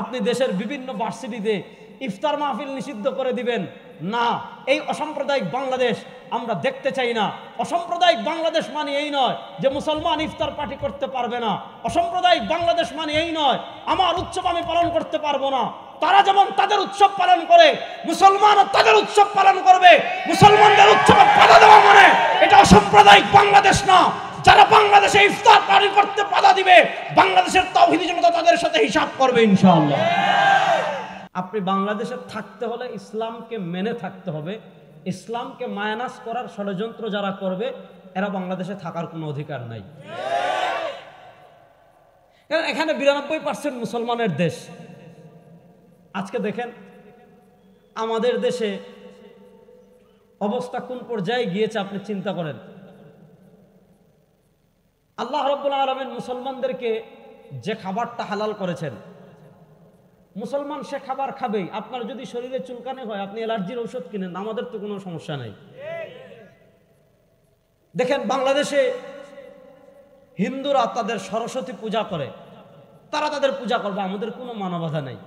আপনি দেশের বিভিন্ন ভার্সিটিতে ইফতার মাহফিল নিষিদ্ধ করে দিবেন না। এই অসাম্প্রদায়িক বাংলাদেশ আমরা দেখতে চাই না। অসাম্প্রদায়িক বাংলাদেশ মানে এই নয় যে মুসলমান ইফতার পার্টি করতে পারবে না। অসাম্প্রদায়িক বাংলাদেশ মানে এই নয় আমার উৎসব আমি পালন করতে পারবো না। তারা যেমন তাদের উৎসব পালন করে, মুসলমানও তাদের উৎসব পালন করবে। মুসলমানদের উৎসবে বাধা দেওয়া মানে এটা অসাম্প্রদায়িক বাংলাদেশ না। যারা বাংলাদেশে ইফতার পালন করতে বাধা দিবে, বাংলাদেশের তাওহীদি জনতা তাদের সাথে হিসাব করবে ইনশাআল্লাহ। আপনি বাংলাদেশে থাকতে হলে ইসলামকে মেনে থাকতে হবে। ইসলামকে মাইনাস করার ষড়যন্ত্র যারা করবে এরা বাংলাদেশে থাকার কোনো অধিকার নাই। কারণ এখানে ৯২% মুসলমানের দেশ। আজকে দেখেন আমাদের দেশে অবস্থা কোন পর্যায়ে গিয়েছে আপনি চিন্তা করেন। আল্লাহ রাব্বুল আলামিন মুসলমানদেরকে যে খাবারটা হালাল করেছেন, মুসলমান সে খাবার খাবেই। আপনার যদি শরীরে চুলকানি হয় আপনি অ্যালার্জির ঔষধ কিনেন, আমাদের তো কোনো সমস্যা নাই। দেখেন বাংলাদেশে হিন্দুরা তাদের সরস্বতী পূজা করে, তারা তাদের পূজা করবে, আমাদের কোনো মানবাধা নাই।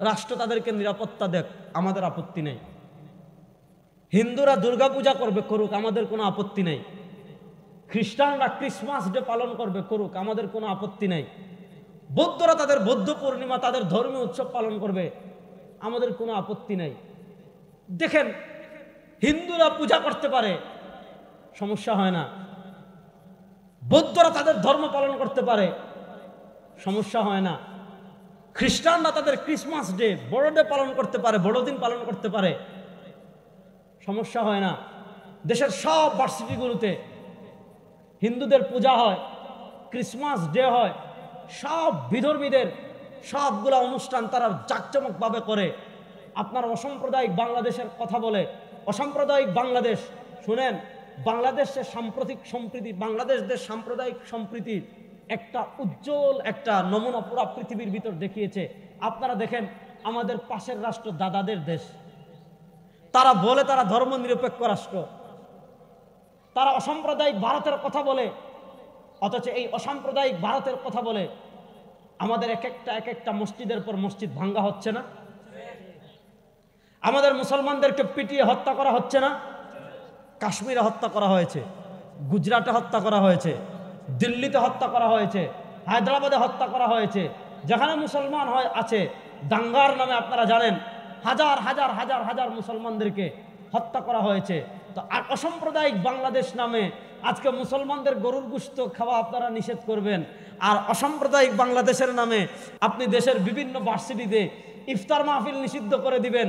রাষ্ট্র তাদেরকে নিরাপত্তা দেখ, আমাদের আপত্তি নেই। হিন্দুরা দুর্গা পূজা করবে, করুক, আমাদের কোনো আপত্তি নেই। খ্রিস্টানরা ক্রিসমাস ডে পালন করবে, করুক, আমাদের কোনো আপত্তি নেই। বৌদ্ধরা তাদের বৌদ্ধ পূর্ণিমা, তাদের ধর্মীয় উৎসব পালন করবে, আমাদের কোনো আপত্তি নেই। দেখেন হিন্দুরা পূজা করতে পারে, সমস্যা হয় না। বৌদ্ধরা তাদের ধর্ম পালন করতে পারে, সমস্যা হয় না। খ্রিস্টানরা তাদের ক্রিসমাস ডে, বড় ডে পালন করতে পারে, বড়দিন পালন করতে পারে, সমস্যা হয় না। দেশের সব ভার্সিটিগুলোতে হিন্দুদের পূজা হয়, ক্রিসমাস ডে হয়, সব বিধর্মীদের সবগুলা অনুষ্ঠান তারা জাঁকজমকভাবে করে। আপনার অসাম্প্রদায়িক বাংলাদেশের কথা বলে, অসাম্প্রদায়িক বাংলাদেশ শুনেন, বাংলাদেশের সাম্প্রতিক সম্প্রীতি, বাংলাদেশ দেশ সাম্প্রদায়িক সম্প্রীতির একটা উজ্জ্বল একটা নমুনা পুরা পৃথিবীর ভিতর দেখিয়েছে। আপনারা দেখেন আমাদের পাশের রাষ্ট্র দাদাদের দেশ, তারা বলে তারা ধর্ম নিরপেক্ষ রাষ্ট্র, তারা অসাম্প্রদায়িক ভারতের কথা বলে, অথচ এই অসাম্প্রদায়িক ভারতের কথা বলে আমাদের এক একটা মসজিদের পর মসজিদ ভাঙ্গা হচ্ছে না? আমাদের মুসলমানদেরকে পিটিয়ে হত্যা করা হচ্ছে না? কাশ্মীরে হত্যা করা হয়েছে, গুজরাটে হত্যা করা হয়েছে, দিল্লিতে হত্যা করা হয়েছে, হায়দ্রাবাদে হত্যা করা হয়েছে। যেখানে মুসলমান আছে দাঙ্গার নামে আপনারা জানেন হাজার হাজার হাজার হাজার মুসলমানদেরকে হত্যা করা হয়েছে। তো আর অসাম্প্রদায়িক বাংলাদেশ নামে আজকে মুসলমানদের গরুর গোশত খাওয়া আপনারা নিষেধ করবেন, আর অসাম্প্রদায়িক বাংলাদেশের নামে আপনি দেশের বিভিন্ন ভার্সিটিতে ইফতার মাহফিল নিষিদ্ধ করে দিবেন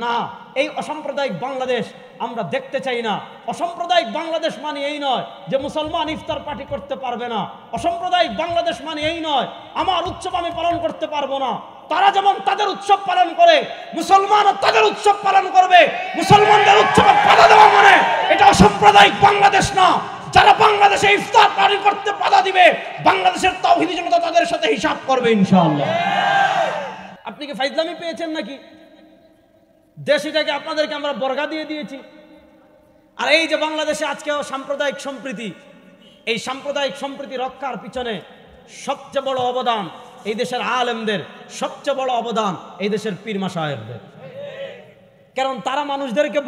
না। এই অসাম্প্রদায়িক বাংলাদেশ আমরা দেখতে চাই না। অসাম্প্রদায়িক বাংলাদেশ মানে এই নয় যে মুসলমান ইফতার পার্টি করতে পারবে না। অসাম্প্রদায়িক বাংলাদেশ মানে এই নয় আমার উৎসব আমি পালন করতে পারবো না। তারা যেমন তাদের উৎসব পালন করে, মুসলমানও তাদের উৎসব পালন করবে। মুসলমানদের উৎসবে বাধা দেওয়া মানে এটা অসাম্প্রদায়িক বাংলাদেশ না। যারা বাংলাদেশে ইফতার পালন করতে বাধা দিবে, বাংলাদেশের তাওহীদি জনতা তাদের সাথে হিসাব করবে ইনশাআল্লাহ। আপনি কি ফাইজলামি পেয়েছেন নাকি? দেশটাকে আপনাদেরকে আমরা বর্গা দিয়ে দিয়েছি। আর এই যে বাংলাদেশে আজকে সাম্প্রদায়িক সম্প্রীতি, এই সাম্প্রদায়িক সম্প্রীতি রক্ষার পিছনে সবচেয়ে বড় অবদান এই দেশের আলেমদের, সবচেয়ে বড় অবদান এই দেশের পীর মাশায়েখদের। কারণ তারা মানুষদেরকে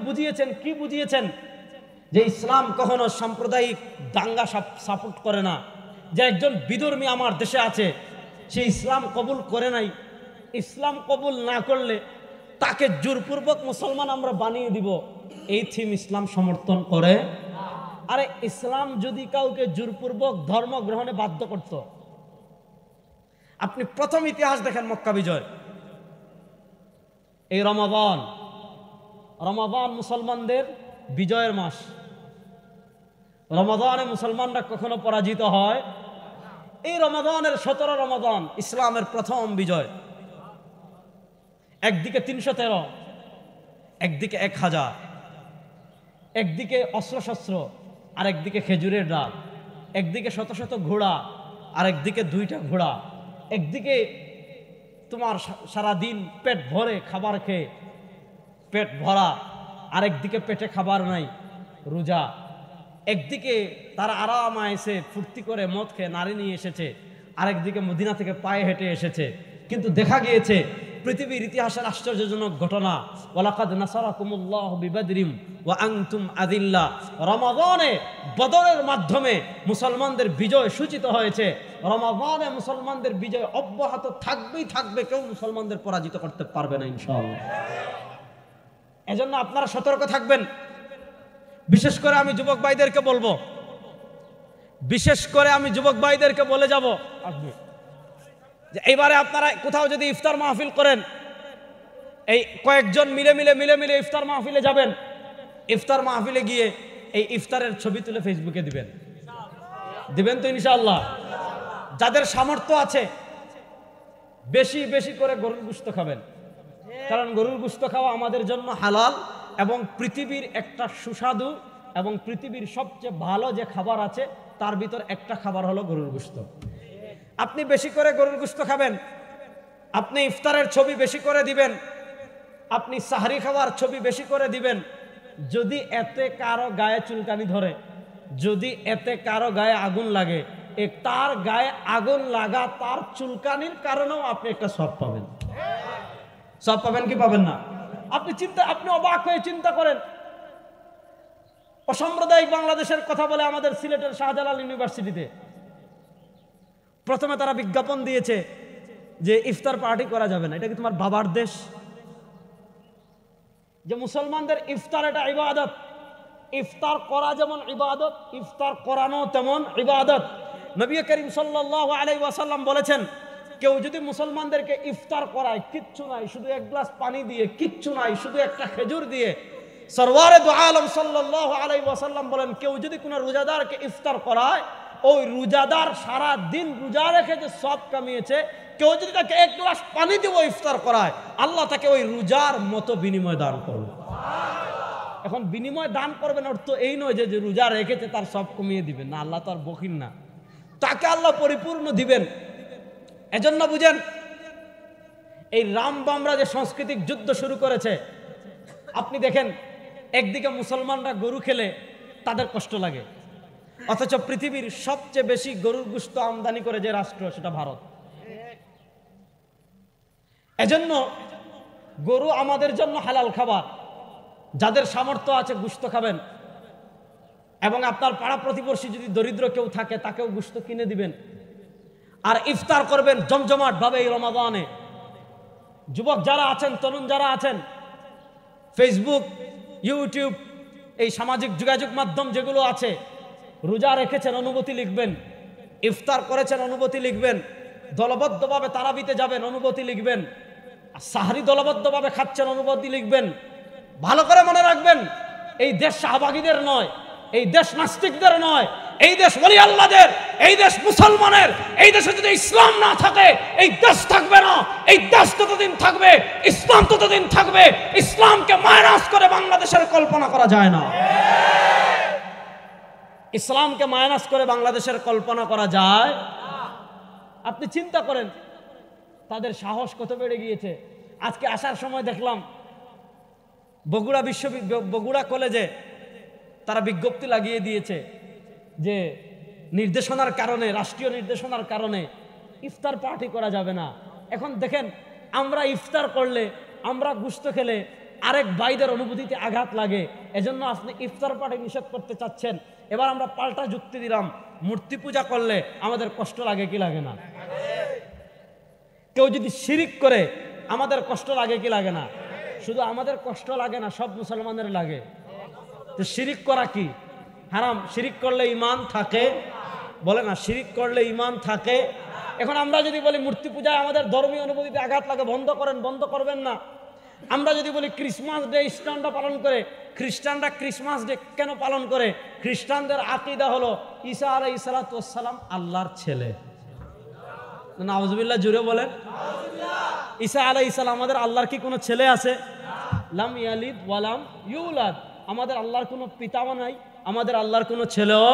বুঝিয়েছেন, কি বুঝিয়েছেন? যে ইসলাম কখনো সাম্প্রদায়িক দাঙ্গা সাপোর্ট করে না। যে একজন বিধর্মী আমার দেশে আছে, সে ইসলাম কবুল করে নাই, ইসলাম কবুল না করলে তাকে জোরপূর্বক মুসলমান আমরা বানিয়ে দিব, এই থিম ইসলাম সমর্থন করে। আরে ইসলাম যদি কাউকে জোরপূর্বক ধর্ম গ্রহণে বাধ্য করত, আপনি প্রথম ইতিহাস দেখেন মক্কা বিজয়, এই রমাদান মুসলমানদের বিজয়ের মাস। রমাদানে মুসলমানরা কখনো পরাজিত হয়? এই রমাদানের 17 রমাদান ইসলামের প্রথম বিজয়। একদিকে 313, একদিকে 1000, একদিকে অস্ত্রশস্ত্র, আর একদিকে খেজুরের ডাল, একদিকে শত শত ঘোড়া, আর একদিকে 2টা ঘোড়া, একদিকে তোমার সারাদিন পেট ভরে খাবার খেয়ে পেট ভরা, আরেকদিকে পেটে খাবার নাই, রোজা। একদিকে তারা আরাম এসে ফুর্তি করে মদ খেয়ে নারী নিয়ে এসেছে, আরেকদিকে মদিনা থেকে পায়ে হেঁটে এসেছে। কিন্তু দেখা গিয়েছে পৃথিবীর ইতিহাসের আশ্চর্যজনক ঘটনা, ওয়ালাকাদ নাসারাকুমুল্লাহু বিবাদরিম ওয়া আনতুম আযিল্লা, রমাদানে বদরের মাধ্যমে মুসলমানদের বিজয় সূচিত হয়েছে। রমাদানে মুসলমানদের বিজয় অব্যাহত থাকবেই থাকবে, কেউ মুসলমানদের পরাজিত করতে পারবে না ইনশাআল্লাহ। এজন্য আপনারা সতর্ক থাকবেন। বিশেষ করে আমি যুবক ভাইদেরকে বলবো, বলে যাব যে এইবারে আপনারা কোথাও যদি ইফতার মাহফিল করেন, এই কয়েকজন মিলে ইফতার মাহফিলে যাবেন। ইফতার মাহফিলে গিয়ে এই ইফতারের ছবি তুলে ফেসবুকে দিবেন তো ইনশাআল্লাহ। যাদের সামর্থ্য আছে বেশি বেশি করে গরুর গোশত খাবেন, কারণ গরুর গোশত খাওয়া আমাদের জন্য হালাল এবং পৃথিবীর একটা সুস্বাদু এবং পৃথিবীর সবচেয়ে ভালো যে খাবার আছে তার ভিতর একটা খাবার হলো গরুর গোশত। আপনি বেশি করে গরুর গোশত খাবেন, আপনি ইফতারের ছবি বেশি করে দিবেন, আপনি সাহরি খাওয়ার ছবি বেশি করে দিবেন। যদি এতে কারো গায়ে চুলকানি ধরে, যদি এতে কারো গায়ে আগুন লাগে, তার গায়ে আগুন লাগা তার চুলকানির কারণেও আপনি একটা সওয়াব পাবেন। সওয়াব পাবেন কি পাবেন না? আপনি অবাক হয়ে চিন্তা করেন, অসাম্প্রদায়িক বাংলাদেশের কথা বলে আমাদের সিলেটের শাহজালাল ইউনিভার্সিটিতে প্রথমে তারা বিজ্ঞাপন দিয়েছে যে ইফতার পার্টি করা যাবে না। এটা কি তোমার বাবার দেশ? যে মুসলমানদের ইফতার এটা ইবাদত, ইফতার করা যেমন ইবাদত, ইফতার করানো তেমন ইবাদত। নবী করিম সাল্লাল্লাহু আলাইহি ওয়াসাল্লাম বলেছেন, কেউ যদি মুসলমানদেরকে ইফতার করায়, কিচ্ছু নাই শুধু এক গ্লাস পানি দিয়ে, কিচ্ছু নাই শুধু একটা খেজুর দিয়ে, সরওয়ারে দু আলম সাল্লাল্লাহু আলাইহি ওয়াসাল্লাম বলেন, কেউ যদি কোনো রোজাদারকে ইফতার করায়, ওই রোজাদার সারা দিন রোজা রেখে যে সওয়াব কামিয়েছে, কেউ যদি তাকে এক গ্লাস পানি দিয়ে ইফতার করায়, আল্লাহ তাকে ওই রোজার মতো বিনিময় দান করবে। এখন বিনিময় দান করবেন অর্থ এই নয় যে রোজা রেখেছে তার সব কমিয়ে দিবেন না, আল্লাহ তো আর বখিল না, তাকে আল্লাহ পরিপূর্ণ দিবেন। এজন্য বুঝেন, এই রামবামরা যে সাংস্কৃতিক যুদ্ধ শুরু করেছে, আপনি দেখেন একদিকে মুসলমানরা গরু খেলে তাদের কষ্ট লাগে, অথচ পৃথিবীর সবচেয়ে বেশি গরুর গোশত আমদানি করে যে রাষ্ট্র সেটা ভারত। এজন্য গরু আমাদের জন্য হালাল খাবার। যাদের সামর্থ্য আছে গোশত খাবেন, এবং আপনার পাড়া প্রতিবেশী যদি দরিদ্র কেউ থাকে তাকেও গোশত কিনে দিবেন, আর ইফতার করবেন জমজমাট ভাবে এই রমাদানে। যুবক যারা আছেন, তরুণ যারা আছেন, ফেসবুক, ইউটিউব, এই সামাজিক যোগাযোগ মাধ্যম যেগুলো আছে, রোজা রেখেছেন অনুভূতি লিখবেন, ইফতার করেছেন অনুভূতি লিখবেন, দলবদ্ধভাবে তারাবিতে যাবেন অনুভূতি লিখবেন, সাহরি দলবদ্ধভাবে খাচ্ছেন অনুভূতি লিখবেন। ভালো করে মনে রাখবেন, এই দেশ শাহবাগীদের নয়, এই দেশ নাস্তিকদের নয়, এই দেশ ওলি আল্লাহদের, এই দেশ মুসলমানের। এই দেশে যদি ইসলাম না থাকে এই দেশ থাকবে না। এই দেশ ততদিন থাকবে, ইসলাম ততদিন থাকবে। ইসলামকে মাইনাস করে বাংলাদেশের কল্পনা করা যায় না। ইসলামকে মাইনাস করে বাংলাদেশের কল্পনা করা যায়? আপনি চিন্তা করেন তাদের সাহস কত বেড়ে গিয়েছে। আজকে আসার সময় দেখলাম বগুড়া কলেজে তারা বিজ্ঞপ্তি লাগিয়ে দিয়েছে যে নির্দেশনার কারণে, রাষ্ট্রীয় নির্দেশনার কারণে ইফতার পার্টি করা যাবে না। এখন দেখেন, আমরা ইফতার করলে, আমরা গোশত খেলে আরেক ভাইদের অনুভূতিতে আঘাত লাগে, এজন্য আপনি ইফতার পার্টি নিষেধ করতে চাচ্ছেন। এবার আমরা পাল্টা যুক্তি দিলাম, মূর্তি পূজা করলে আমাদের কষ্ট লাগে কি লাগে না? কেউ যদি শিরিক করে আমাদের কষ্ট লাগে কি লাগে না? শুধু আমাদের কষ্ট লাগে না, সব মুসলমানের লাগে। তো শিরিক করা কি হারাম? শিরিক করলে ঈমান থাকে? বলে না, শিরিক করলে ঈমান থাকে। এখন আমরা যদি বলি মূর্তি পূজায় আমাদের ধর্মীয় অনুভূতিতে আঘাত লাগে, বন্ধ করেন, বন্ধ করবেন না। আমরা যদি বলি ক্রিসমাস ডে ইস্টারটা পালন করে, খ্রিস্টানরা ক্রিসমাস ডে কেন পালন করে? খ্রিস্টানদের আকীদা হলো ঈসা আলাইহিস সালাতু ওয়াস সালাম আল্লাহর ছেলে। নাউজুবিল্লাহ, জুড়ে বলেন। ঈসা আলাইহিস সালাম, আমাদের আল্লাহর কি কোনো ছেলে আছে? লাম ইয়ালিদ ওয়া লাম ইউলাদ। আমাদের আল্লাহর কোনো পিতাও নাই, আমাদের আল্লাহর কোনো ছেলেও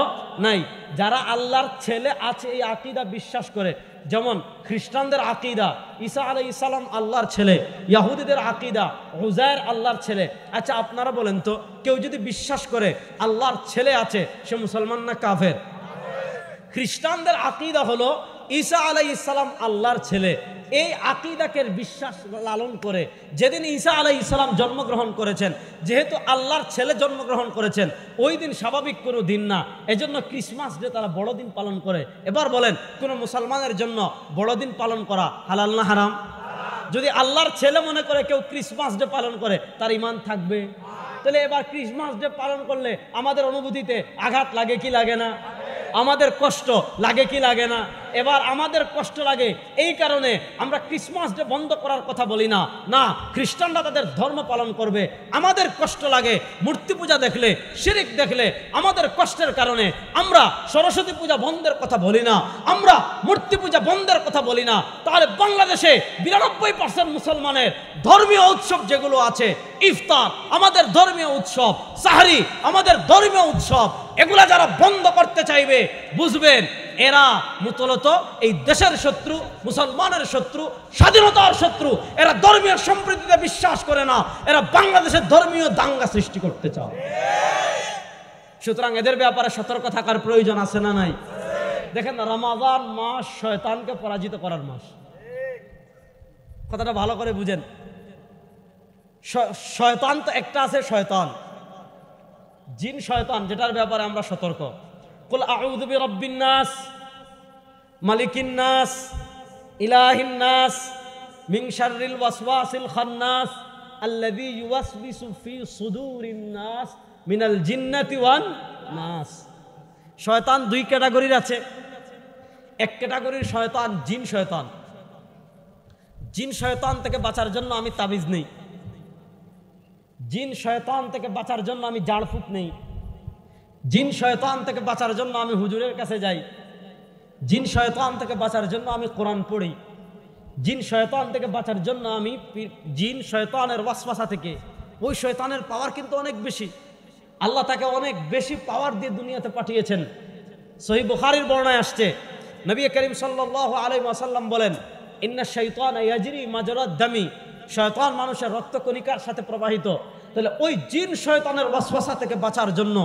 নাই। যারা আল্লাহর ছেলে আছে এই আকীদা বিশ্বাস করে, যেমন খ্রিস্টানদের আকীদা ঈসা আলাইহিস সালাম আল্লাহর ছেলে, ইহুদিদের আকীদা উযায়ের আল্লাহর ছেলে। আচ্ছা আপনারা বলেন তো, কেউ যদি বিশ্বাস করে আল্লাহর ছেলে আছে, সে মুসলমান না কাফের? খ্রিস্টানদের আকীদা হলো ঈসা আলাইহিস সালাম আল্লাহর ছেলে। এই আকীদাকে বিশ্বাস লালন করে যেদিন ঈসা আলাইহিস সালাম জন্মগ্রহণ করেছেন, যেহেতু আল্লাহর ছেলে জন্মগ্রহণ করেছেন, ওই দিন স্বাভাবিক কোনো দিন না, এজন্য ক্রিসমাস ডে তারা বড়দিন পালন করে। এবার বলেন, কোনো মুসলমানের জন্য বড়দিন পালন করা হালাল না হারাম? যদি আল্লাহর ছেলে মনে করে কেউ ক্রিসমাস ডে পালন করে, তার ঈমান থাকবে? তাহলে এবার ক্রিসমাস ডে পালন করলে আমাদের অনুভূতিতে আঘাত লাগে কি লাগে না? আমাদের কষ্ট লাগে কি লাগে না? এবার আমাদের কষ্ট লাগে এই কারণে আমরা ক্রিসমাস ডে বন্ধ করার কথা বলি না। না, খ্রিস্টানরা তাদের ধর্ম পালন করবে। আমাদের কষ্ট লাগে মূর্তি পূজা দেখলে, শিরিক দেখলে, আমাদের কষ্টের কারণে আমরা সরস্বতী পূজা বন্ধের কথা বলি না, আমরা মূর্তি পূজা বন্ধের কথা বলি না। তাহলে বাংলাদেশে 92% মুসলমানের ধর্মীয় উৎসব যেগুলো আছে, ইফতার আমাদের ধর্মীয় উৎসব, সাহরি আমাদের ধর্মীয় উৎসব, এগুলা যারা বন্ধ করতে চাইবে, বুঝবেন এরা মূলত এই দেশের শত্রু, মুসলমানের শত্রু, স্বাধীনতার শত্রু। এরা ধর্মীয় সম্প্রীতিতে বিশ্বাস করে না, এরা বাংলাদেশের ধর্মীয় দাঙ্গা সৃষ্টি করতে চায়। সুতরাং এদের ব্যাপারে সতর্ক থাকার প্রয়োজন আছে না নাই? দেখেন, রমাদান মাস শয়তানকে পরাজিত করার মাস। কথাটা ভালো করে বুঝেন। শয়তান তো একটা আছে, শয়তান জিন শয়তান, যেটার ব্যাপারে আমরা সতর্ক। কুল আউযু বিরাব্বিন নাস, মালিকিন নাস, ইলাহিন নাস, মিন শাররিল ওয়াসওয়াসিল খান্নাস, আল্লাযী ইউওয়াসবিসু ফি সুদুরিন নাস মিনাল জিন্নাতি ওয়ান নাস। শয়তান দুই ক্যাটাগরির আছে। এক ক্যাটাগরির শয়তান জিন শয়তান। জিন শয়তান থেকে বাঁচার জন্য আমি তাবিজ নেই, জিন শয়তান থেকে বাঁচার জন্য আমি জাড়ফুঁক নেই, জিন শয়তান থেকে বাঁচার জন্য আমি হুজুরের কাছে যাই, জিন শয়তান থেকে বাঁচার জন্য আমি কোরআন পড়ি, জিন শয়তান থেকে বাঁচার জন্য আমি জিন শয়তানের ওয়াসওয়াসা থেকে। ওই শয়তানের পাওয়ার কিন্তু অনেক বেশি, আল্লাহ তাকে অনেক বেশি পাওয়ার দিয়ে দুনিয়াতে পাঠিয়েছেন। সহিহ বুখারীর বর্ণনায় আসছে, নবী করিম সাল্লাল্লাহু আলাইহি ওয়াসাল্লাম বলেন, ইন্না শাইতানা ইয়াজরি মাজরাদ দামি, শয়তান মানুষের রক্তকণিকার সাথে প্রবাহিত। তাহলে ওই জিন শয়তানের ওয়াসওয়াসা থেকে বাঁচার জন্য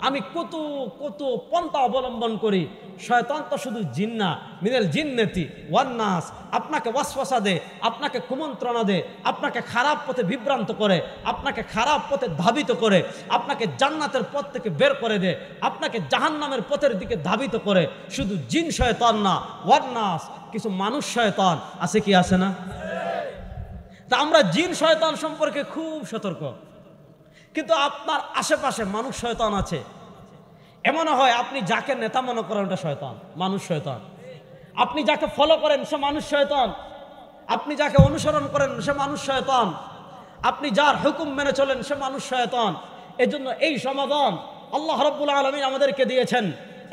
আমি কত কত পন্থা অবলম্বন করি। শয়তান তো শুধু জিন না, মিনাল জিন্নাতি ওয়ান নাস, আপনাকে ওয়াসওয়াসা দে, আপনাকে কুমন্ত্রণা দে, আপনাকে খারাপ পথে বিভ্রান্ত করে, আপনাকে খারাপ পথে ধাবিত করে, আপনাকে জান্নাতের পথ থেকে বের করে দে, আপনাকে জাহান্নামের পথের দিকে ধাবিত করে। শুধু জিন শয়তান না, ওয়ান নাস, কিছু মানুষ শয়তান আছে কি আছে না? তা আমরা জিন শয়তান সম্পর্কে খুব সতর্ক। কিন্তু আপনার আশেপাশে মানুষ শয়তান আছে। এমনও হয় আপনি যাকে নেতা মনে করেন ওটা শয়তান, মানুষ শয়তান। আপনি যাকে ফলো করেন সে মানুষ শয়তান, আপনি যাকে অনুসরণ করেন সে মানুষ শয়তান, আপনি যার হুকুম মেনে চলেন সে মানুষ শয়তান। এজন্য এই সমাধান আল্লাহ রাব্বুল আলামিন আমাদেরকে দিয়েছেন।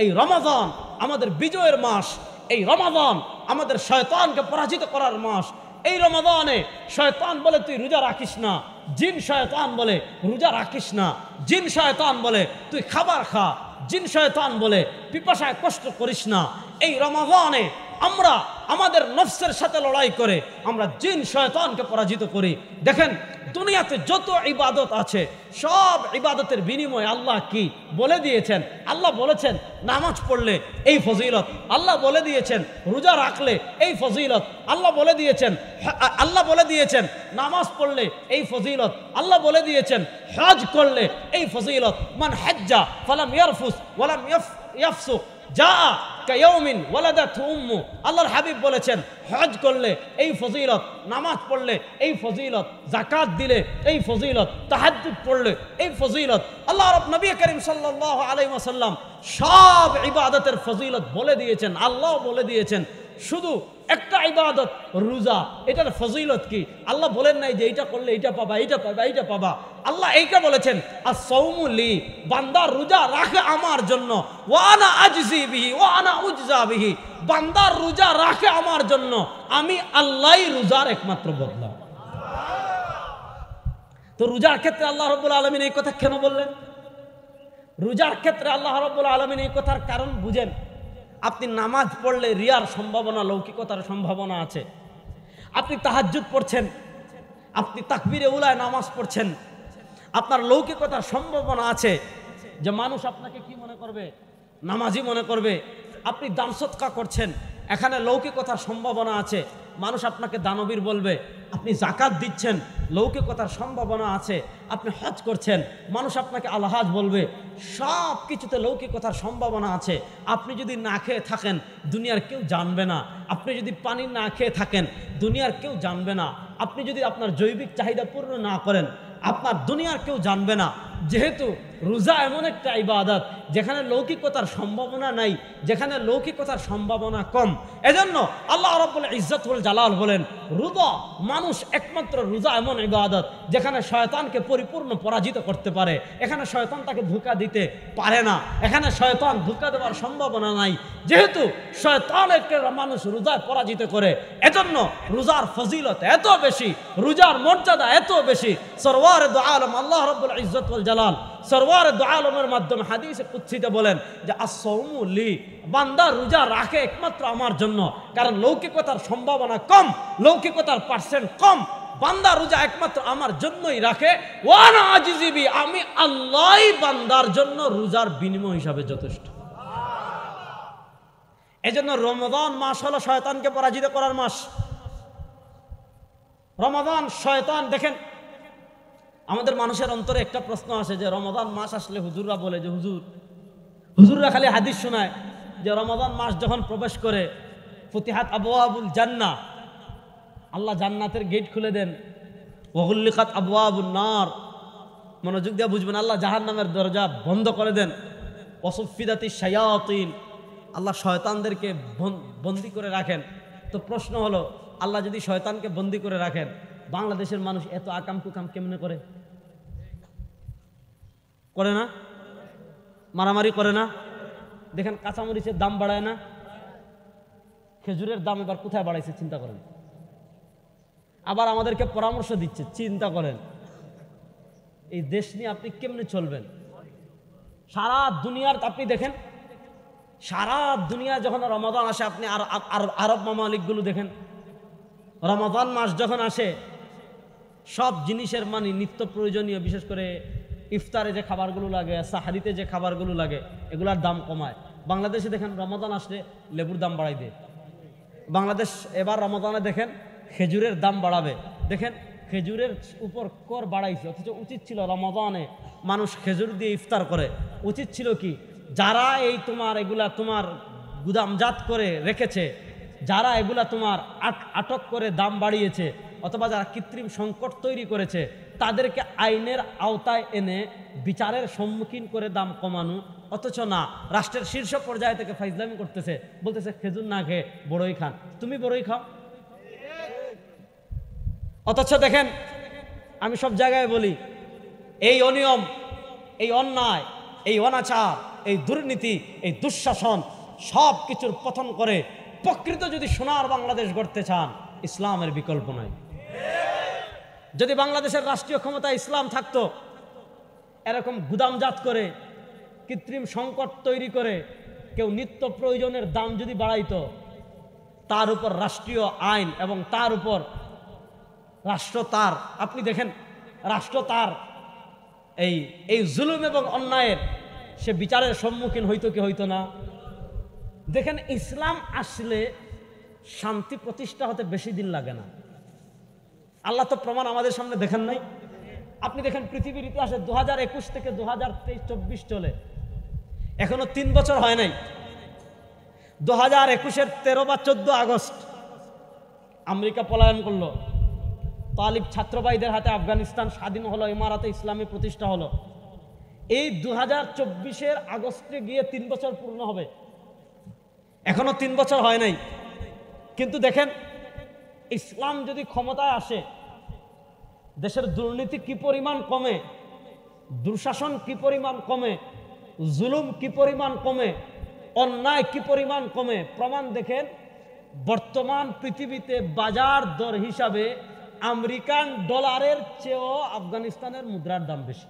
এই রমাদান আমাদের বিজয়ের মাস, এই রমাদান আমাদের শয়তানকে পরাজিত করার মাস। এই রমাদানে শয়তান বলে তুই রোজা রাখিস না, জিন শয়তান বলে রোজা রাখিস না, জিন শয়তান বলে তুই খাবার খা, জিন শয়তান বলে পিপাসায় কষ্ট করিস না। এই রমাদানে আমরা আমাদের নফসের সাথে লড়াই করে আমরা জিন শয়তানকে পরাজিত করি। দেখেন, দুনিয়াতে যত ইবাদত আছে সব ইবাদতের বিনিময়ে আল্লাহ কি বলে দিয়েছেন? আল্লাহ বলেছেন নামাজ পড়লে এই ফজিলত, আল্লাহ বলে দিয়েছেন রোজা রাখলে এই ফজিলত, আল্লাহ বলে দিয়েছেন নামাজ পড়লে এই ফজিলত, আল্লাহ বলে দিয়েছেন হজ করলে এই ফজিলত। মান হাজ্জা ফালাম ইয়ারফুস ওয়ালাম ইয়াফসুক যা কায়াউমিন ওয়ালাদাতহু উম্মু। আল্লাহর হাবিব বলেছেন হজ করলে এই ফজিলত, নামাজ পড়লে এই ফজিলত, যাকাত দিলে এই ফজিলত, তাহাজ্জুদ পড়লে এই ফজিলত। আল্লাহ নবী করিম সাল্লাল্লাহু আলাইহি ওয়াসাল্লাম সব ইবাদতের ফজিলত বলে দিয়েছেন। আল্লাহ বলে দিয়েছেন শুধু একটা ইবাদত রোজা, এটার ফজিলত কি? আল্লাহ বলেন নাই যে এইটা করলে এইটা পাবা, এইটা পাবা, এইটা পাবা। আল্লাহ এইটা বলেছেন আস-সাওমু লি, বান্দা রোজা রাখে আমার জন্য, ওয়া আনা আজজি বিহি ওয়া আনা উজজা বিহি, বান্দা রোজা রাখে আমার জন্য, আমি আল্লাহই রোজার একমাত্র বদলা। তো রোজার ক্ষেত্রে আল্লাহ রাব্বুল আলামিন এই কথা কেন বললেন? রোজার ক্ষেত্রে আল্লাহ রাব্বুল আলামিন এই কথার কারণ বুঝেন। আপনি নামাজ পড়লে রিয়ার সম্ভাবনা, লৌকিকতার সম্ভাবনা আছে। আপনি তাহাজ্জুদ পড়ছেন, আপনি তাকবীরে উলায় নামাজ পড়ছেন, আপনার লৌকিকতার সম্ভাবনা আছে যে মানুষ আপনাকে কি মনে করবে, নামাজি মনে করবে। আপনি দান সদকা করছেন, এখানে লৌকিকতার সম্ভাবনা আছে, মানুষ আপনাকে দানবীর বলবে। আপনি যাকাত দিচ্ছেন, লৌকিকতার সম্ভাবনা আছে। আপনি হজ করছেন, মানুষ আপনাকে আলহাজ বলবে। সব কিছুতে লৌকিকতার সম্ভাবনা আছে। আপনি যদি না খেয়ে থাকেন, দুনিয়ার কেউ জানবে না। আপনি যদি পানি না খেয়ে থাকেন, দুনিয়ার কেউ জানবে না। আপনি যদি আপনার জৈবিক চাহিদা পূর্ণ না করেন, আপনার দুনিয়ার কেউ জানবে না। যেহেতু রোজা এমন একটা ইবাদত যেখানে লৌকিকতার সম্ভাবনা নাই, যেখানে লৌকিকতার সম্ভাবনা কম, এজন্য আল্লাহ রাব্বুল ইজ্জত ওয়াল জালাল বলেন রোজা, মানুষ একমাত্র রোজা এমন ইবাদত যেখানে শয়তানকে পরিপূর্ণ পরাজিত করতে পারে। এখানে শয়তান তাকে ধোঁকা দিতে পারে না, এখানে শয়তান ধোঁকা দেওয়ার সম্ভাবনা নাই। যেহেতু শয়তানকে মানুষ রোজায় পরাজিত করে, এজন্য রোজার ফজিলত এত বেশি, রোজার মর্যাদা এত বেশি। সরওয়ারে দু আলম আল্লাহ রাব্বুল ইজ্জত ওয়াল জালাল সরওয়ারে দু আলমের মাধ্যমে হাদিসে কুদসিতে বলেন যে আস-সাওমু লি, বান্দা রোজা রাখে একমাত্র আমার জন্য। কারণ লৌকিকতার সম্ভাবনা কম, লৌকিকতার পার্সেন্ট কম। বান্দা রোজা একমাত্র আমার জন্যই রাখে। ওয়ানা আজিজিবি, আমি আল্লাহই বান্দার জন্য রোজার বিনিময় হিসাবে যথেষ্ট। এজন্য রমাদান মাস হলো শয়তানকে পরাজিত করার মাস। রমাদান শয়তান, দেখেন আমাদের মানুষের অন্তরে একটা প্রশ্ন আসে যে রমাদান মাস আসলে হুজুররা বলে যে হুজুররা খালি হাদিস শোনায় যে রমাদান মাস যখন প্রবেশ করে ফুতিহাত আবওয়াবুল জান্নাহ, আল্লাহ জান্নাতের গেট খুলে দেন। ওয়াগুল্লিকাত আবওয়াবুন নার, মনোযোগ দিয়ে বুঝবেন, আল্লাহ জাহান্নামের দরজা বন্ধ করে দেন। ওয়াসুফিদাতিশ শায়াতিন, আল্লাহ শয়তানদেরকে বন্দি করে রাখেন। তো প্রশ্ন হলো, আল্লাহ যদি শয়তানকে বন্দি করে রাখেন, বাংলাদেশের মানুষ এত আকাম কুকাম কেমনে করে? করে না? মারামারি করে না? দেখেন কাঁচামরিচের দাম বাড়ায় না, খেজুরের দাম এবার কোথায় বাড়াইছে চিন্তা করেন। আবার আমাদেরকে পরামর্শ দিচ্ছে, চিন্তা করেন এই দেশ নিয়ে আপনি কেমনে চলবেন। সারা দুনিয়ার আপনি দেখেন, সারা দুনিয়া যখন রমাদান আসে, আপনি আরব মামালিকগুলো দেখেন, রমাদান মাস যখন আসে সব জিনিসের মানে নিত্য প্রয়োজনীয়, বিশেষ করে ইফতারে যে খাবারগুলো লাগে, সাহারিতে যে খাবারগুলো লাগে, এগুলার দাম কমায়। বাংলাদেশে দেখেন রমাদান আসলে লেবুর দাম বাড়াই দেয়। বাংলাদেশ এবার রমাদানে দেখেন খেজুরের দাম বাড়াবে। দেখেন খেজুরের উপর কর বাড়াইছে, অথচ উচিত ছিল রমাদানে মানুষ খেজুর দিয়ে ইফতার করে। উচিত ছিল কি, যারা এই তোমার এগুলা তোমার গুদামজাত করে রেখেছে, যারা এগুলা তোমার আটক করে দাম বাড়িয়েছে, অথবা যারা কৃত্রিম সংকট তৈরি করেছে, তাদেরকে আইনের আওতায় এনে বিচারের সম্মুখীন করে দাম কমানো। অথচ না, রাষ্ট্রের শীর্ষ পর্যায়ে থেকে ফাইজলামি করতেছে, বলতেছে খেজুর না খেয়ে বড়ই খান, তুমি বড়ই খাও। অথচ দেখেন, আমি সব জায়গায় বলি, এই অনিয়ম, এই অন্যায়, এই অনাচার, এই দুর্নীতি, এই দুঃশাসন সব কিছুর পতন করে প্রকৃত যদি সোনার বাংলাদেশ গড়তে চান, ইসলামের বিকল্প নাই। যদি বাংলাদেশের রাষ্ট্রীয় ক্ষমতায় ইসলাম থাকতো, এরকম গুদামজাত করে কৃত্রিম সংকট তৈরি করে কেউ নিত্য প্রয়োজনের দাম যদি বাড়াইতো, তার উপর রাষ্ট্রীয় আইন এবং তার উপর রাষ্ট্র তার, আপনি দেখেন রাষ্ট্র তার এই জুলুম এবং অন্যায়ের সে বিচারের সম্মুখীন হইতো কি হইতো না। দেখেন ইসলাম আসলে শান্তি প্রতিষ্ঠা হতে বেশি দিন লাগে না। আল্লাহ তো প্রমাণ আমাদের সামনে দেখেন নাই। আপনি দেখেন পৃথিবীর ইতিহাসে 2021 থেকে 2023-24 চলে, এখনো 3 বছর হয় নাই। 2021-এর 13 বা 14 আগস্ট আমেরিকা পলায়ন করলো, তালিব ছাত্রবাহীদের হাতে আফগানিস্তান স্বাধীন হলো, ইমারাতে ইসলামী প্রতিষ্ঠা হলো। এই 2024-এর আগস্টে গিয়ে 3 বছর পূর্ণ হবে, এখনো 3 বছর হয় নাই। কিন্তু দেখেন ইসলাম যদি ক্ষমতায় আসে, দেশের দুর্নীতি কি পরিমাণ কমে, দুঃশাসন কি পরিমাণ কমে, জুলুম কি পরিমাণ কমে, অন্যায় কি পরিমাণ কমে। প্রমাণ দেখেন, বর্তমান পৃথিবীতে বাজার দর হিসাবে আমেরিকান ডলারের চেয়েও আফগানিস্তানের মুদ্রার দাম বেশি।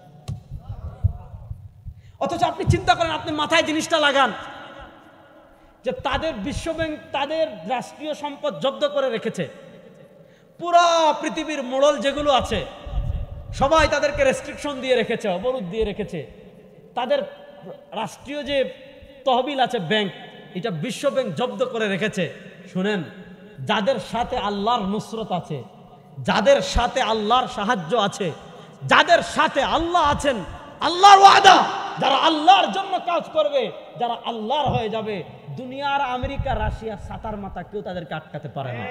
অথচ আপনি চিন্তা করেন, আপনি মাথায় জিনিসটা লাগান যে তাদের বিশ্বব্যাংক তাদের রাষ্ট্রীয় সম্পদ জব্দ করে রেখেছে। পুরা পৃথিবীর মোড়ল যেগুলো আছে সবাই তাদেরকে রেস্ট্রিকশন দিয়ে রেখেছে, অবরোধ দিয়ে রেখেছে। তাদের রাষ্ট্রীয় যে তহবিল আছে ব্যাংক, এটা বিশ্বব্যাংক জব্দ করে রেখেছে। শুনেন, যাদের সাথে আল্লাহর নুসরত আছে, যাদের সাথে আল্লাহর সাহায্য আছে, যাদের সাথে আল্লাহ আছেন, আল্লাহর ওয়াদা, যারা আল্লাহর জন্য কাজ করবে, যারা আল্লাহর হয়ে যাবে, দুনিয়ার আমেরিকা, রাশিয়া, সাতার মাথা কেউ তাদেরকে আটকাতে পারে না,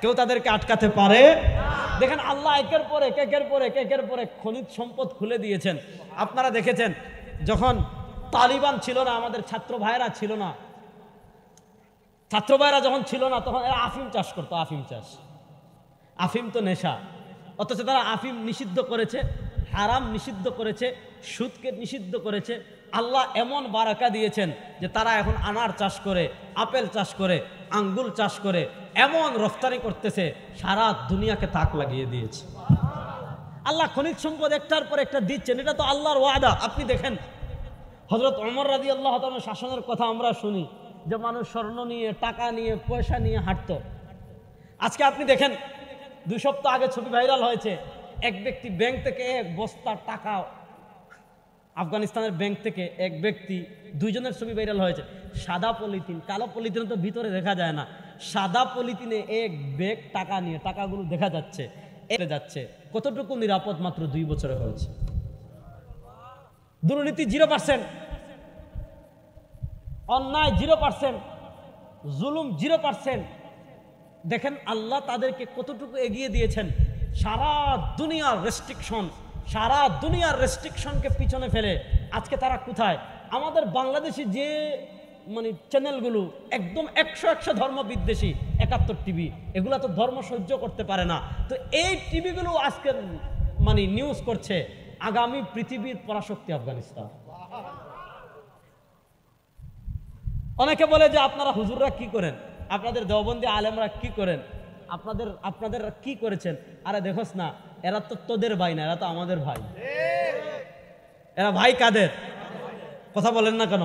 কেউ তাদেরকে আটকাতে পারে। দেখেন আল্লাহ একের পরে খনিজ সম্পদ খুলে দিয়েছেন। আপনারা দেখেছেন যখন তালিবান ছিল না, আমাদের ছাত্র ভাইরা ছিল না, ছাত্র ভাইরা যখন ছিল না তখন এরা আফিম চাষ করতো। আফিম চাষ, আফিম তো নেশা, অথচ তারা আফিম নিষিদ্ধ করেছে, হারাম নিষিদ্ধ করেছে, সুদকে নিষিদ্ধ করেছে। আল্লাহ এমন বারাকা দিয়েছেন যে তারা এখন আনার চাষ করে, আপেল চাষ করে, আঙ্গুর চাষ করে, এমন রফতানি করতেছে, সারা দুনিয়াকে তাক লাগিয়ে দিয়েছে। আল্লাহ খনিজ সম্পদ একটার পর একটা দিচ্ছেন, এটা তো আল্লাহর ওয়াদা। আপনি দেখেন হযরত ওমর রাদিয়াল্লাহু তাআলার শাসনের কথা আমরা শুনি যে মানুষ স্বর্ণ নিয়ে, টাকা নিয়ে, পয়সা নিয়ে হাঁটতো। আজকে আপনি দেখেন 2 সপ্তাহ আগে ছবি ভাইরাল হয়েছে, এক ব্যক্তি ব্যাংক থেকে এক বস্তা টাকা, আফগানিস্তানের ব্যাংক থেকে এক ব্যক্তি, 2 জনের ছবি ভাইরাল হয়েছে। সাদা পলিথিন, কালো পলিথিন তো ভিতরে দেখা যায় না, সাদা পলিথিনে এক ব্যাগ টাকা নিয়ে, টাকাগুলো দেখা যাচ্ছে যাচ্ছে। কতটুকু নিরাপদ? মাত্র 2 বছরে হয়েছে। দুর্নীতি 0%, অন্যায় 0%, জুলুম 0%। দেখেন আল্লাহ তাদেরকে কতটুকু এগিয়ে দিয়েছেন। সারা দুনিয়ার রেস্ট্রিকশনকে পিছনে ফেলে আজকে তারা কোথায়? আমাদের বাংলাদেশে যে চ্যানেলগুলো একদম 100 ধর্ম বিদ্বেষী, 71 টিভি, এগুলা তো ধর্ম সহ্য করতে পারে না। তো এই টিভিগুলো আজকে নিউজ করছে আগামী পৃথিবীর পরাশক্তি আফগানিস্তান। অনেকে বলে যে আপনারা হুজুররা কি করেন, আপনাদের দেওবন্দি আলেমরা কি করেন, আপনাদের কি করেছেন? আরে দেখোস না, এরা তো তোদের ভাই না, এরা তো আমাদের ভাই। এরা ভাই কাদের? কথা বলেন না কেন?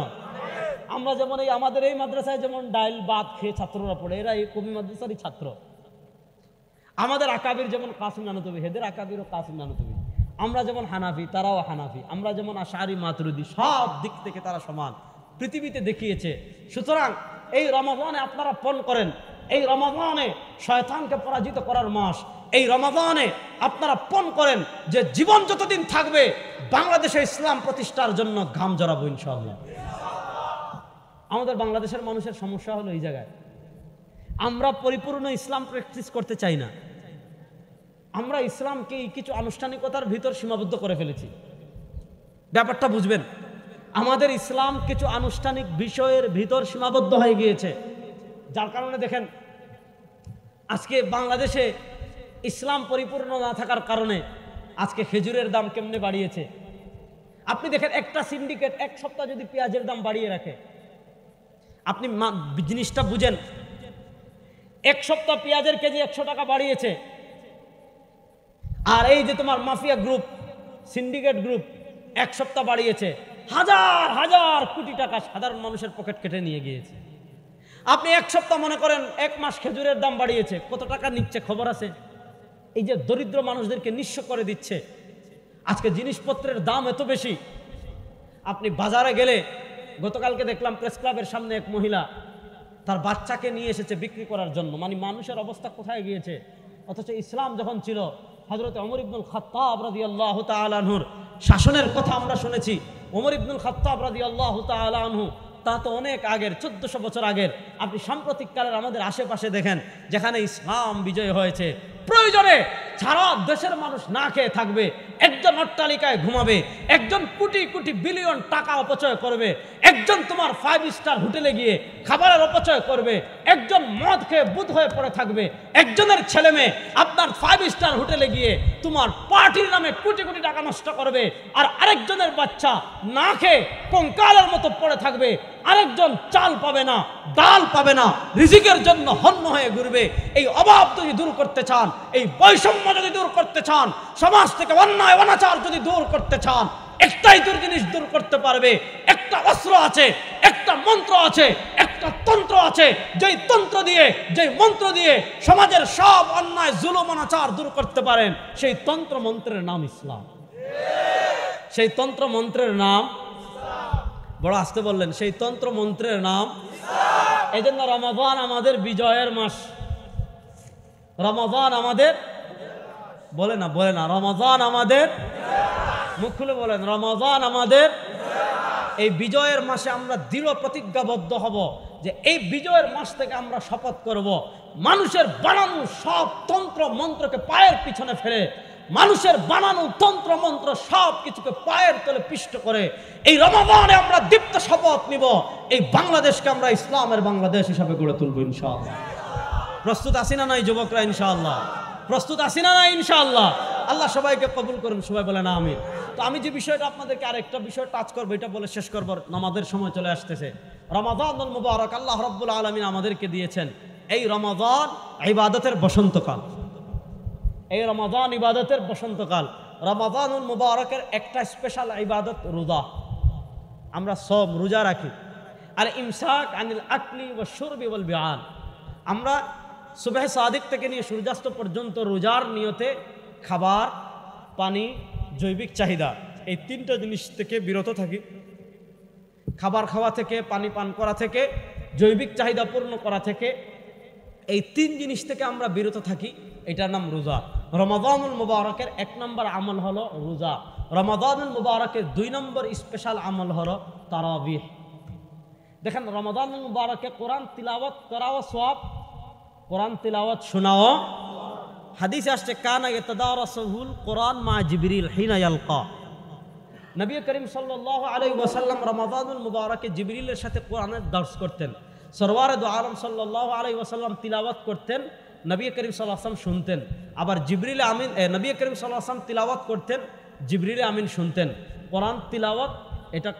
আমরা যেমন আমাদের এই মাদ্রাসায় যেমন ডাইল ভাত খেয়ে ছাত্ররা পড়ে, এরা এই কবি মাদ্রাসারই ছাত্র। আমাদের আকাবির যেমন কাসিম নানুতুবি, হেদের আকাবিরও কাসিম নানুতুবি। আমরা যেমন হানাফি, তারাও হানাফি। আমরা যেমন আশারি মাতুরিদি, সব দিক থেকে তারা সমান, পৃথিবীতে দেখিয়েছে। সুতরাং এই রমাদানে আপনারা পণ করেন, এই রমাদানে শয়তানকে পরাজিত করার মাস। এই রমাদানে আপনারা পণ করেন যে জীবন যতদিন থাকবে বাংলাদেশে ইসলাম প্রতিষ্ঠার জন্য ঘাম জড়াবো ইনশাআল্লাহ। আমাদের বাংলাদেশের মানুষের সমস্যা হলো এই জায়গায়, আমরা পরিপূর্ণ ইসলাম প্র্যাকটিস করতে চাই না। আমরা ইসলামকে কিছু আনুষ্ঠানিকতার ভিতর সীমাবদ্ধ করে ফেলেছি। ব্যাপারটা বুঝবেন, আমাদের ইসলাম কিছু আনুষ্ঠানিক বিষয়ের ভিতর সীমাবদ্ধ হয়ে গিয়েছে, যার কারণে দেখেন আজকে বাংলাদেশে ইসলাম পরিপূর্ণ না থাকার কারণে আজকে খেজুরের দাম কেমনে বাড়িয়েছে। আপনি দেখেন একটা সিন্ডিকেট 1 সপ্তাহ যদি পেঁয়াজের দাম বাড়িয়ে রাখে, আপনি জিনিসটা বুঝেন। 1 সপ্তাহ পেঁয়াজের কেজি 100 টাকা বাড়িয়েছে, আর এই যে তোমার মাফিয়া গ্রুপ, সিন্ডিকেট গ্রুপ 1 সপ্তাহ বাড়িয়েছে, হাজার হাজার কোটি টাকা সাধারণ মানুষের পকেট কেটে নিয়ে গিয়েছে। আপনি 1 সপ্তাহ মনে করেন 1 মাস খেজুরের দাম বাড়িয়েছে, কত টাকা নিচ্ছে খবর আছে? এই যে দরিদ্র মানুষদেরকে নিঃস্ব করে দিচ্ছে। আজকে জিনিসপত্রের দাম এত বেশি, আপনি বাজারে গেলে, গতকালকে দেখলাম প্রেস ক্লাবের সামনে এক মহিলা তার বাচ্চাকে নিয়ে এসেছে বিক্রি করার জন্য। মানুষের অবস্থা কোথায় গিয়েছে? অথচ ইসলাম যখন ছিল, হযরত ওমর ইবনুল খাত্তাব রাদিয়াল্লাহু তাআলা আনহুর শাসনের কথা আমরা শুনেছি। ওমর ইবনুল খাত্তাব রাদিয়াল্লাহু তাআলা আনহু, তা তো অনেক আগের, 1400 বছর আগের। আপনি সাম্প্রতিক কালের আমাদের আশেপাশে দেখেন, যেখানে ইসলাম বিজয় হয়েছে, প্রয়োজনে সারা দেশের মানুষ না খেয়ে থাকবে, একজন অট্টালিকায় ঘুমাবে, একজন কোটি কোটি বিলিয়ন টাকা অপচয় করবে, একজন তোমার 5 স্টার হোটেলে গিয়ে খাবারের অপচয় করবে, একজন মদ খেয়ে বুধ হয়ে পড়ে থাকবে, একজনের ছেলে মেয়ে আপনার 5 স্টার হোটেলে গিয়ে তোমার পার্টির নামে কোটি কোটি টাকা নষ্ট করবে, আর আরেকজনের বাচ্চা না খেয়ে কঙ্কালের মতো পড়ে থাকবে, আরেকজন চাল পাবে না, ডাল পাবে না, রিজিকের জন্য হন্য হয়ে ঘুরবে। এই অভাব যদি দূর করতে চান, এই বৈষম্য যদি দূর করতে চান, সমাজ থেকে অন্যায় অনাচার যদি দূর করতে চান, একটাই জিনিস দূর করতে পারবে, একটা অস্ত্র আছে, একটা মন্ত্র আছে, একটা তন্ত্র আছে, যেই তন্ত্র দিয়ে, যেই মন্ত্র দিয়ে সমাজের সব অন্যায় জুলুম অনাচার দূর করতে পারেন, সেই তন্ত্র মন্ত্রের নাম ইসলাম। সেই তন্ত্র মন্ত্রের নাম, বড় আসতে বললেন, সেই তন্ত্র মন্ত্রের নাম ইসলাম। এই জন্য রমাদান আমাদের বিজয়ের মাস। রমাদান আমাদের, বলে না রমাদান আমাদের, মুখ খুলে বলেন রমাদান আমাদের। এই বিজয়ের মাসে আমরা দৃঢ় প্রতিজ্ঞাবদ্ধ হব যে এই বিজয়ের মাস থেকে আমরা শপথ করব, মানুষের বানানো সব তন্ত্র মন্ত্রকে পায়ের পিছনে ফেলে, মানুষের বানানো তন্ত্র মন্ত্র সব কিছুকে পায়ের তলে পিষ্ট করে এই রমাদানে আমরা দীপ্ত শপথ নিব, এই বাংলাদেশকে আমরা ইসলামের বাংলাদেশ হিসাবে গড়ে তুলব ইনশাআল্লাহ। প্রস্তুত আছি না নাই যুবকরা? ইনশাআল্লাহ প্রস্তুত আছি না নাই? ইনশাআল্লাহ। আল্লাহ সবাইকে কবুল করুন, সবাই বলেন আমিন। তো আমি যে বিষয়টা আপনাদেরকে আরেকটা বিষয় টাচ করবো, এটা বলে শেষ করবো, নামাজের সময় চলে আসতেছে। রমাদানুল মুবারক আল্লাহ রাব্বুল আলামিন আমাদেরকে দিয়েছেন। এই রমাদান ইবাদতের বসন্তকাল, এই রমাদান ইবাদতের বসন্তকাল। রমাদানুল মুবারকের একটা স্পেশাল ইবাদত রোজা। আমরা সব রোজা রাখি। আর ইমসাক আনিল আকলি ওয়া শুরবি ওয়াল বিআন, আমরা সুবহে সাদিক থেকে নিয়ে সূর্যাস্ত পর্যন্ত রোজার নিয়তে খাবার, পানি, জৈবিক চাহিদা, এই তিনটা জিনিস থেকে বিরত থাকি। খাবার খাওয়া থেকে, পানি পান করা থেকে, জৈবিক চাহিদা পূর্ণ করা থেকে, এই তিন জিনিস থেকে আমরা বিরত থাকি। এটার নাম রোজা। রমাদানুল মুবারকের 1 নম্বর আমল হলো রোজা। রমাদানুল মুবারকের 2 নম্বর স্পেশাল আমল হলো তারাবিহ। দেখেন, রমাদানুল মুবারকে কোরআন তিলাওয়াত করাও সওয়াব, কোরআন তিলাওয়াত শোনাও। হাদিসে আসছে কানা ইয়াতাদারাসুল কোরআন মা জিবরিল হিনা ইয়ালকা। নবী করিম সাল্লাল্লাহু আলাইহি ওয়াসাল্লাম রমাদানুল মুবারকে জিবরিলের সাথে কোরআনের দর্স করতেন। সরওয়ারে দু আলম সাল্লাল্লাহু আলাইহি ওয়াসাল্লাম তিলাওয়াত করতেন, নবী করিম সাল্লাল্লাহু আলাইহি ওয়াসাল্লাম শুনতেন। আবার জিবরিল আমিন, নবী করিম সাল্লাল্লাহু আলাইহি ওয়াসাল্লাম তিলাওয়াত করতেন, জিবরিল আমিন শুনতেন। কোরআন তিলাওয়াত এটা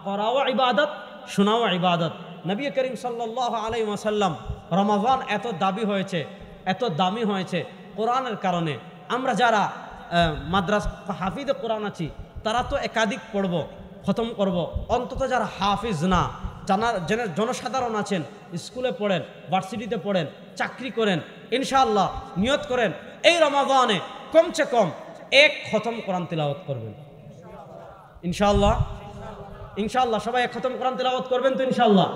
করাও ইবাদত, শোনাও ইবাদত। নবী করিম সাল্লাল্লাহু আলাইহি ওয়াসাল্লাম রমাদান এত দাবি হয়েছে, এত দামি হয়েছে কোরআনের কারণে। আমরা যারা মাদ্রাসা হাফিজে কোরআন আছি, তারা তো একাধিক পড়ব, খতম করব। অন্তত যারা হাফিজ না, জনসাধারণ আছেন, স্কুলে পড়েন, ভার্সিটিতে পড়েন, চাকরি করেন, ইনশাআল্লাহ নিয়ত করেন এই রমাদানে কমসে কম 1 খতম কোরআন তিলাওয়াত করবেন ইনশাআল্লাহ। ইনশাআল্লাহ সবাই 1 খতম কোরআন তিলাওয়াত করবেন তো ইনশাআল্লাহ,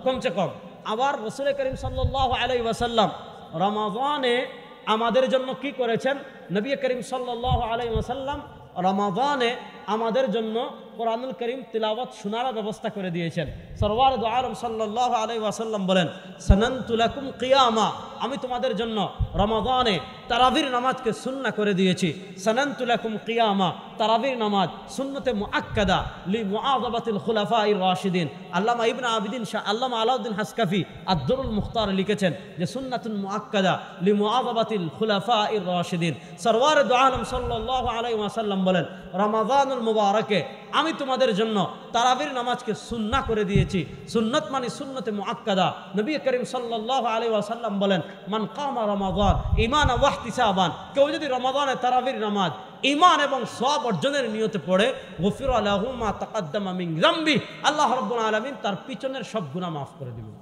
কমসে কম। আবার রাসূল করিম সাল্লাল্লাহু আলাইহি ওয়াসাল্লাম রমাদানে আমাদের জন্য কি করেছেন? নবী করিম সাল্লাল্লাহু আলাইহি ওয়াসাল্লাম রমাদানে আমাদের জন্য কোরআনুল করিম তিলাওয়াত শোনার ব্যবস্থা করে দিয়েছেন। সরওয়ার দু আলম সাল্লাল্লাহু আলাইহি ওয়াসাল্লাম বলেন, সানানতু লাকুম কিয়ামা, আমি তোমাদের জন্য রমাদানে তারাবির নামাজকে সুন্নাহ করে দিয়েছি। সানানতু লাকুম কিয়ামা, তারাবির নামাজ সুন্নতে মুআক্কাদা লি মুআযাবাতিল খুলাফায়ে রাশিদিন। আল্লামা ইবনে আবিদিন শাহ, আল্লামা আলাউদ্দিন হাসকাফি আদ-দুরুল মুখতার লিখেছেন যে সুন্নাতুন মুআক্কাদা লি মুআযাবাতিল খুলাফায়ে রাশিদিন। সরওয়ার দু আলম সাল্লাল্লাহু আলাইহি ওয়াসাল্লাম বলেন, রমাদানুল মুবারকে আমি তোমাদের জন্য তারাবির নামাজকে সুন্নাহ করে দিয়েছি। সুন্নত মানে সুন্নতে মুআক্কাদা। নবী করিম সাল্লাল্লাহু আলাইহি ওয়াসাল্লাম বলেন, মান কামা রমাদান ঈমানান ওয়া ইহতিসাবান, কেউ যদি রমাদানে তারাবির নামাজ ঈমান এবং সওয়াব অর্জনের নিয়তে পড়ে, গফিরা লাহু মা তাকাদ্দামা মিন যামবি, আল্লাহ রাব্বুল আলামিন তার পিছনের সব গুনাহ মাফ করে দিবেন।